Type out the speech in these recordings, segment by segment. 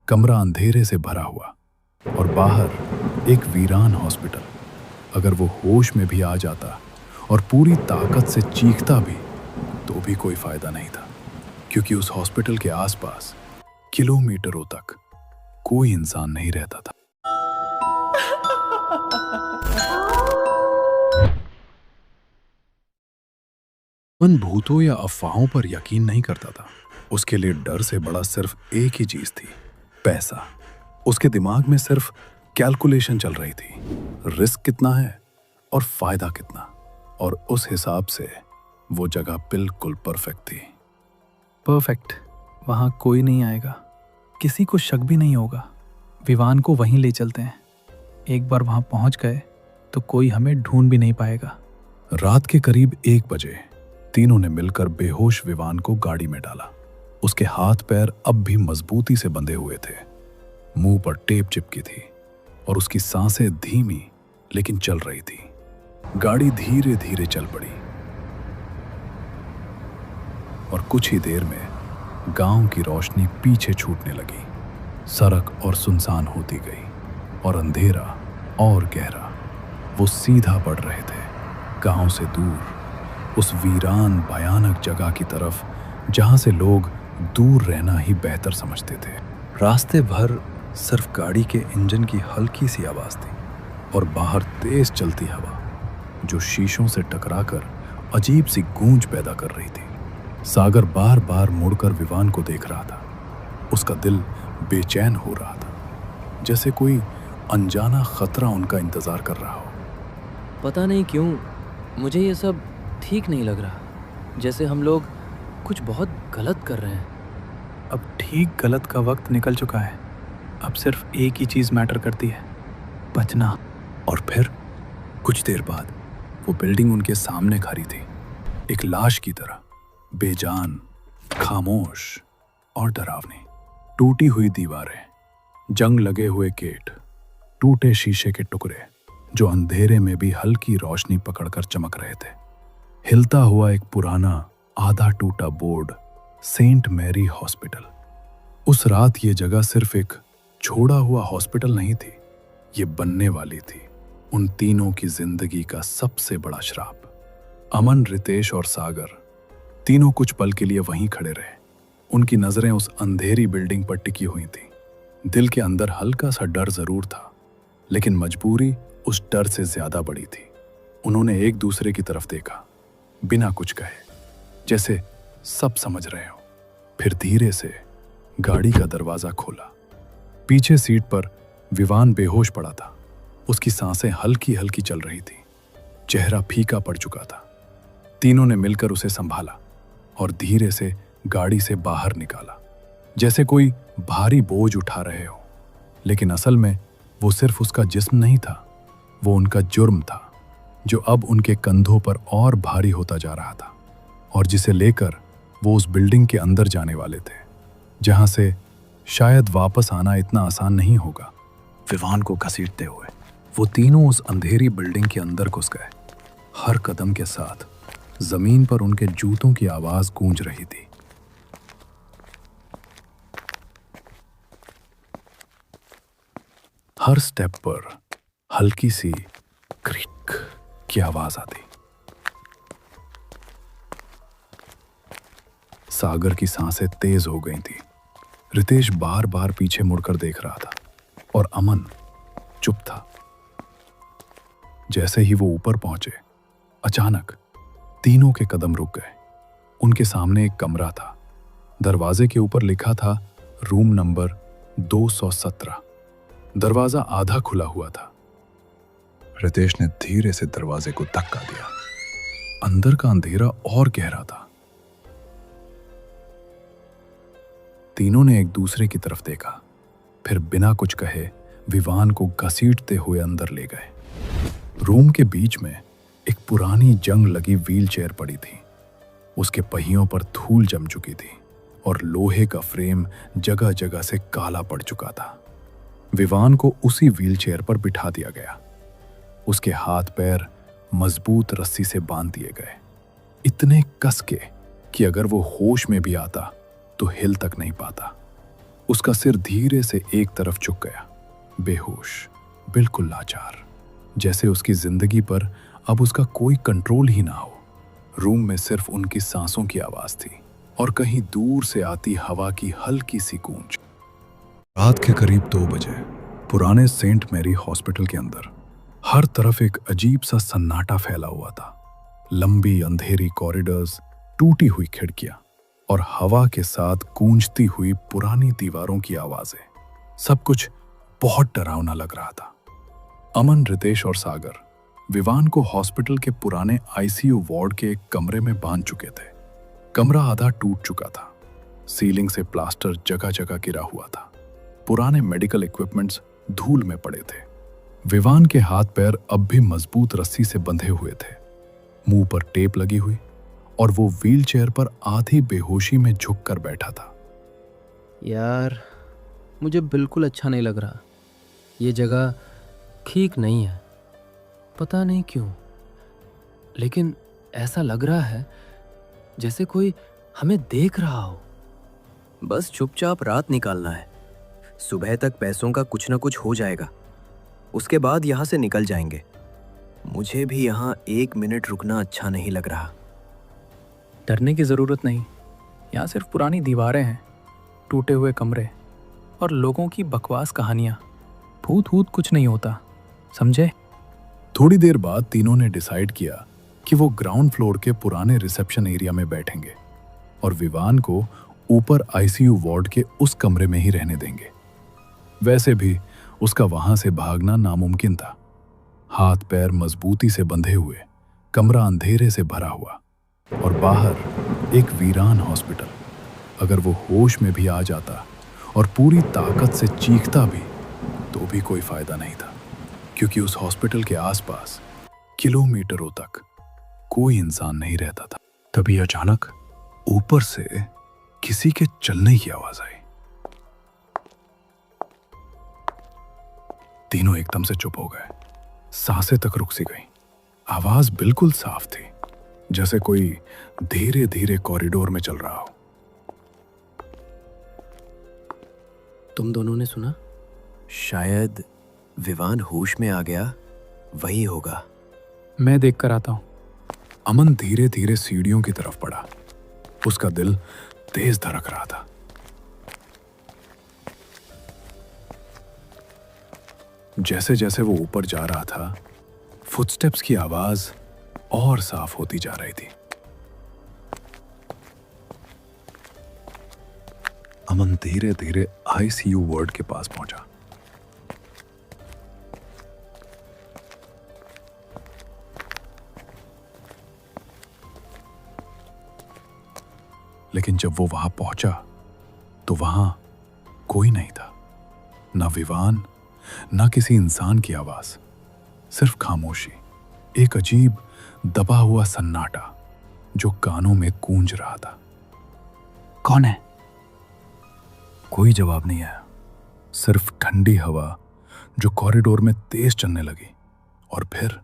कमरा अंधेरे से भरा हुआ और बाहर एक वीरान हॉस्पिटल। अगर वो होश में भी आ जाता और पूरी ताकत से चीखता भी तो भी कोई फायदा नहीं था, क्योंकि उस हॉस्पिटल के आसपास किलोमीटरों तक कोई इंसान नहीं रहता था। मन भूतों या अफवाहों पर यकीन नहीं करता था। उसके लिए डर से बड़ा सिर्फ एक ही चीज थी, पैसा। उसके दिमाग में सिर्फ कैलकुलेशन चल रही थी, रिस्क कितना है और फायदा कितना। और उस हिसाब से वो जगह बिल्कुल परफेक्ट थी। परफेक्ट। वहाँ कोई नहीं आएगा, किसी को शक भी नहीं होगा। विवान को वहीं ले चलते हैं। एक बार वहाँ पहुँच गए तो कोई हमें ढूंढ भी नहीं पाएगा। रात के करीब 1 बजे तीनों ने मिलकर बेहोश विवान को गाड़ी में डाला। उसके हाथ पैर अब भी मजबूती से बंधे हुए थे, मुंह पर टेप चिपकी थी और उसकी सांसें धीमी लेकिन चल रही थी। गाड़ी धीरे धीरे चल पड़ी और कुछ ही देर में गांव की रोशनी पीछे छूटने लगी। सड़क और सुनसान होती गई और अंधेरा और गहरा। वो सीधा बढ़ रहे थे, गांव से दूर, उस वीरान भयानक जगह की तरफ जहां से लोग दूर रहना ही बेहतर समझते थे। रास्ते भर सिर्फ गाड़ी के इंजन की हल्की सी आवाज थी और बाहर तेज चलती हवा जो शीशों से टकराकर अजीब सी गूंज पैदा कर रही थी। सागर बार बार मुड़कर विवान को देख रहा था। उसका दिल बेचैन हो रहा था, जैसे कोई अनजाना खतरा उनका इंतजार कर रहा हो। पता नहीं क्यों मुझे ये सब ठीक नहीं लग रहा, जैसे हम लोग कुछ बहुत गलत कर रहे हैं। अब ठीक गलत का वक्त निकल चुका है। अब सिर्फ एक ही चीज़ मैटर करती है, बचना। और फिर कुछ देर बाद वो बिल्डिंग उनके सामने खड़ी थी, एक लाश की तरह, बेजान, खामोश और डरावनी। टूटी हुई दीवारें, जंग लगे हुए गेट, टूटे शीशे के टुकड़े जो अंधेरे में भी हल्की रोशनी पकड़कर चमक रहे थे। हिलता हुआ एक पुराना आधा टूटा बोर्ड, सेंट मैरी हॉस्पिटल। उस रात ये जगह सिर्फ एक छोड़ा हुआ हॉस्पिटल नहीं थी, ये बनने वाली थी उन तीनों की जिंदगी का सबसे बड़ा श्राप। अमन, रितेश और सागर तीनों कुछ पल के लिए वहीं खड़े रहे। उनकी नजरें उस अंधेरी बिल्डिंग पर टिकी हुई थी। दिल के अंदर हल्का सा डर जरूर था, लेकिन मजबूरी उस डर से ज्यादा बड़ी थी। उन्होंने एक दूसरे की तरफ देखा, बिना कुछ कहे, जैसे सब समझ रहे हो। फिर धीरे से गाड़ी का दरवाजा खोला। पीछे सीट पर विवान बेहोश पड़ा था। उसकी सांसें हल्की हल्की चल रही थी, चेहरा फीका पड़ चुका था। तीनों ने मिलकर उसे संभाला और धीरे से गाड़ी से बाहर निकाला, जैसे कोई भारी बोझ उठा रहे हो। लेकिन असल में वो सिर्फ उसका जिस्म नहीं था, वो उनका जुर्म था जो अब उनके कंधों पर और भारी होता जा रहा था, और जिसे लेकर वो उस बिल्डिंग के अंदर जाने वाले थे, जहां से शायद वापस आना इतना आसान नहीं होगा। विवान को घसीटते हुए वो तीनों उस अंधेरी बिल्डिंग के अंदर घुस गए। हर कदम के साथ जमीन पर उनके जूतों की आवाज गूंज रही थी। हर स्टेप पर हल्की सी क्रिक की आवाज आती। सागर की सांसें तेज हो गई थी। रितेश बार बार पीछे मुड़कर देख रहा था और अमन चुप था। जैसे ही वो ऊपर पहुंचे, अचानक तीनों के कदम रुक गए। उनके सामने एक कमरा था। दरवाजे के ऊपर लिखा था रूम नंबर 217। दरवाजा आधा खुला हुआ था। रितेश ने धीरे से दरवाजे को धक्का दिया। अंदर का अंधेरा और गहरा था। तीनों ने एक दूसरे की तरफ देखा, फिर बिना कुछ कहे विवान को घसीटते हुए अंदर ले गए। रूम के बीच में एक पुरानी जंग लगी व्हीलचेयर पड़ी थी। उसके पहियों पर धूल जम चुकी थी और लोहे का फ्रेम जगह जगह से काला पड़ चुका था। विवान को उसी व्हीलचेयर पर बिठा दिया गया। उसके हाथ पैर मजबूत रस्सी से बांध दिए गए, इतने कस के कि अगर वो होश में भी आता तो हिल तक नहीं पाता। उसका सिर धीरे से एक तरफ झुक गया, बेहोश, बिल्कुल लाचार, जैसे उसकी जिंदगी पर अब उसका कोई कंट्रोल ही ना हो। रूम में सिर्फ उनकी सांसों की आवाज थी और कहीं दूर से आती हवा की हल्की सी गूंज। रात के करीब 2 बजे पुराने सेंट मैरी हॉस्पिटल के अंदर हर तरफ एक अजीब सा सन्नाटा फैला हुआ था। लंबी अंधेरी कॉरिडोर्स, टूटी हुई खिड़कियां और हवा के साथ गूंजती हुई पुरानी दीवारों की आवाजें, सब कुछ बहुत डरावना लग रहा था। अमन, रितेश और सागर विवान को हॉस्पिटल के पुराने आईसीयू वार्ड के एक कमरे में बांध चुके थे। कमरा आधा टूट चुका था, सीलिंग से प्लास्टर जगह जगह गिरा हुआ था, पुराने मेडिकल इक्विपमेंट्स धूल में पड़े थे। विवान के हाथ पैर अब भी मजबूत रस्सी से बंधे हुए थे, मुंह पर टेप लगी हुई, और वो व्हीलचेयर पर आधी बेहोशी में झुक कर बैठा था। यार, मुझे बिल्कुल अच्छा नहीं लग रहा। ये जगह ठीक नहीं है, पता नहीं क्यों, लेकिन ऐसा लग रहा है जैसे कोई हमें देख रहा हो। बस चुपचाप रात निकालना है। सुबह तक पैसों का कुछ ना कुछ हो जाएगा, उसके बाद यहाँ से निकल जाएंगे। मुझे भी यहाँ 1 मिनट रुकना अच्छा नहीं लग रहा। डरने की ज़रूरत नहीं, यहाँ सिर्फ पुरानी दीवारें हैं, टूटे हुए कमरे और लोगों की बकवास कहानियाँ। भूत वूत कुछ नहीं होता, समझे? थोड़ी देर बाद तीनों ने डिसाइड किया कि वो ग्राउंड फ्लोर के पुराने रिसेप्शन एरिया में बैठेंगे और विवान को ऊपर आईसीयू वार्ड के उस कमरे में ही रहने देंगे। वैसे भी उसका वहां से भागना नामुमकिन था। हाथ पैर मजबूती से बंधे हुए, कमरा अंधेरे से भरा हुआ और बाहर एक वीरान हॉस्पिटल। अगर वो होश में भी आ जाता और पूरी ताकत से चीखता भी तो भी कोई फायदा नहीं था, क्योंकि उस हॉस्पिटल के आसपास किलोमीटरों तक कोई इंसान नहीं रहता था। तभी अचानक ऊपर से किसी के चलने की आवाज आई। तीनों एकदम से चुप हो गए, सांसें तक रुक सी गई। आवाज बिल्कुल साफ थी, जैसे कोई धीरे धीरे कॉरिडोर में चल रहा हो। तुम दोनों ने सुना? शायद विवान होश में आ गया, वही होगा। मैं देख कर आता हूँ। अमन धीरे धीरे सीढ़ियों की तरफ बढ़ा। उसका दिल तेज धड़क रहा था। जैसे जैसे वो ऊपर जा रहा था, फुटस्टेप्स की आवाज और साफ होती जा रही थी। अमन धीरे धीरे आईसीयू वार्ड के पास पहुंचा। लेकिन जब वो वहां पहुंचा तो वहां कोई नहीं था, ना विवान, ना किसी इंसान की आवाज, सिर्फ खामोशी, एक अजीब दबा हुआ सन्नाटा जो कानों में गूंज रहा था। कौन है? कोई जवाब नहीं आया, सिर्फ ठंडी हवा जो कॉरिडोर में तेज चलने लगी। और फिर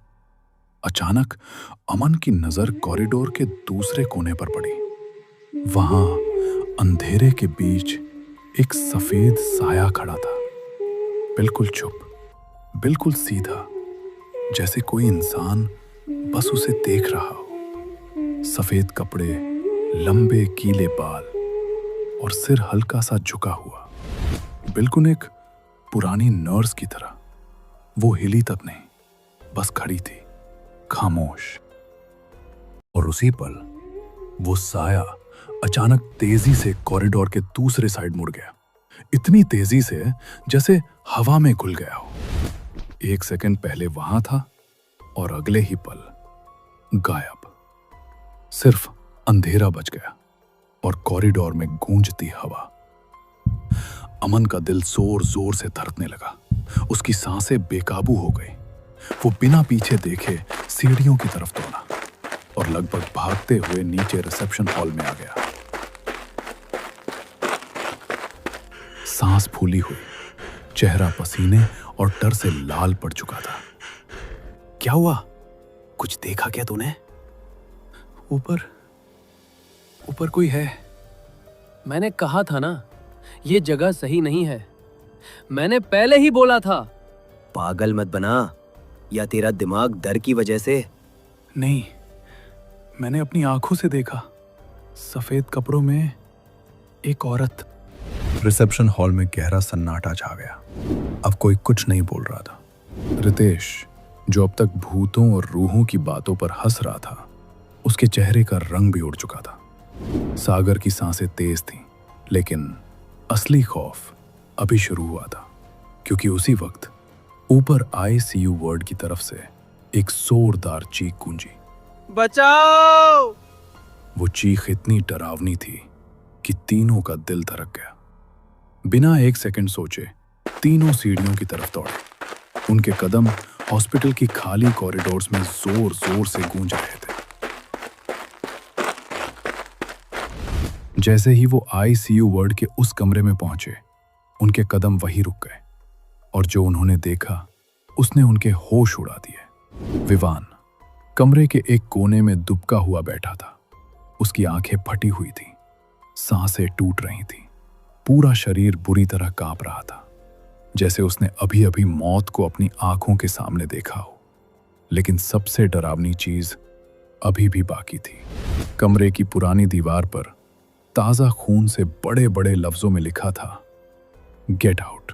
अचानक अमन की नजर कॉरिडोर के दूसरे कोने पर पड़ी। वहां अंधेरे के बीच एक सफेद साया खड़ा था, बिल्कुल चुप, बिल्कुल सीधा, जैसे कोई इंसान बस उसे देख रहा हो। सफेद कपड़े, लंबे कीले बाल और सिर हल्का सा झुका हुआ, बिल्कुल एक पुरानी नर्स की तरह। वो हिली तक नहीं, बस खड़ी थी, खामोश। और उसी पल वो साया अचानक तेजी से कॉरिडोर के दूसरे साइड मुड़ गया, इतनी तेजी से जैसे हवा में घुल गया हो। 1 सेकंड पहले वहां था और अगले ही पल गायब। सिर्फ अंधेरा बच गया और कॉरिडोर में गूंजती हवा। अमन का दिल जोर जोर से धड़कने लगा, उसकी सांसें बेकाबू हो गई। वो बिना पीछे देखे सीढ़ियों की तरफ दौड़ा और लगभग भागते हुए नीचे रिसेप्शन हॉल में आ गया। सांस फूली हुई, चेहरा पसीने और डर से लाल पड़ चुका था। क्या हुआ? कुछ देखा क्या तूने? ऊपर कोई है। मैंने कहा था ना, ये जगह सही नहीं है। मैंने पहले ही बोला था। पागल मत बना, या तेरा दिमाग डर की वजह से। नहीं, मैंने अपनी आंखों से देखा, सफेद कपड़ों में एक औरत। रिसेप्शन हॉल में गहरा सन्नाटा छा गया। अब कोई कुछ नहीं बोल रहा था। रितेश, जो अब तक भूतों और रूहों की बातों पर हंस रहा था, उसके चेहरे का रंग भी उड़ चुका था। सागर की सांसें तेज थीं, लेकिन असली खौफ अभी शुरू हुआ था, क्योंकि उसी वक्त ऊपर आईसीयू वार्ड की तरफ से एक जोरदार चीख गूंजी। बचाओ! वो चीख इतनी डरावनी थी कि तीनों का दिल धड़क गया। बिना एक सेकंड सोचे तीनों सीढ़ियों की तरफ दौड़े। उनके कदम हॉस्पिटल की खाली कॉरिडोर्स में जोर जोर से गूंज रहे थे। जैसे ही वो आईसीयू वार्ड के उस कमरे में पहुंचे, उनके कदम वहीं रुक गए, और जो उन्होंने देखा उसने उनके होश उड़ा दिए। विवान कमरे के एक कोने में दुबका हुआ बैठा था। उसकी आंखें फटी हुई थी, सांसें टूट रही थीं, पूरा शरीर बुरी तरह कांप रहा था, जैसे उसने अभी अभी मौत को अपनी आंखों के सामने देखा हो। लेकिन सबसे डरावनी चीज अभी भी बाकी थी। कमरे की पुरानी दीवार पर ताजा खून से बड़े बड़े लफ्जों में लिखा था, गेट आउट।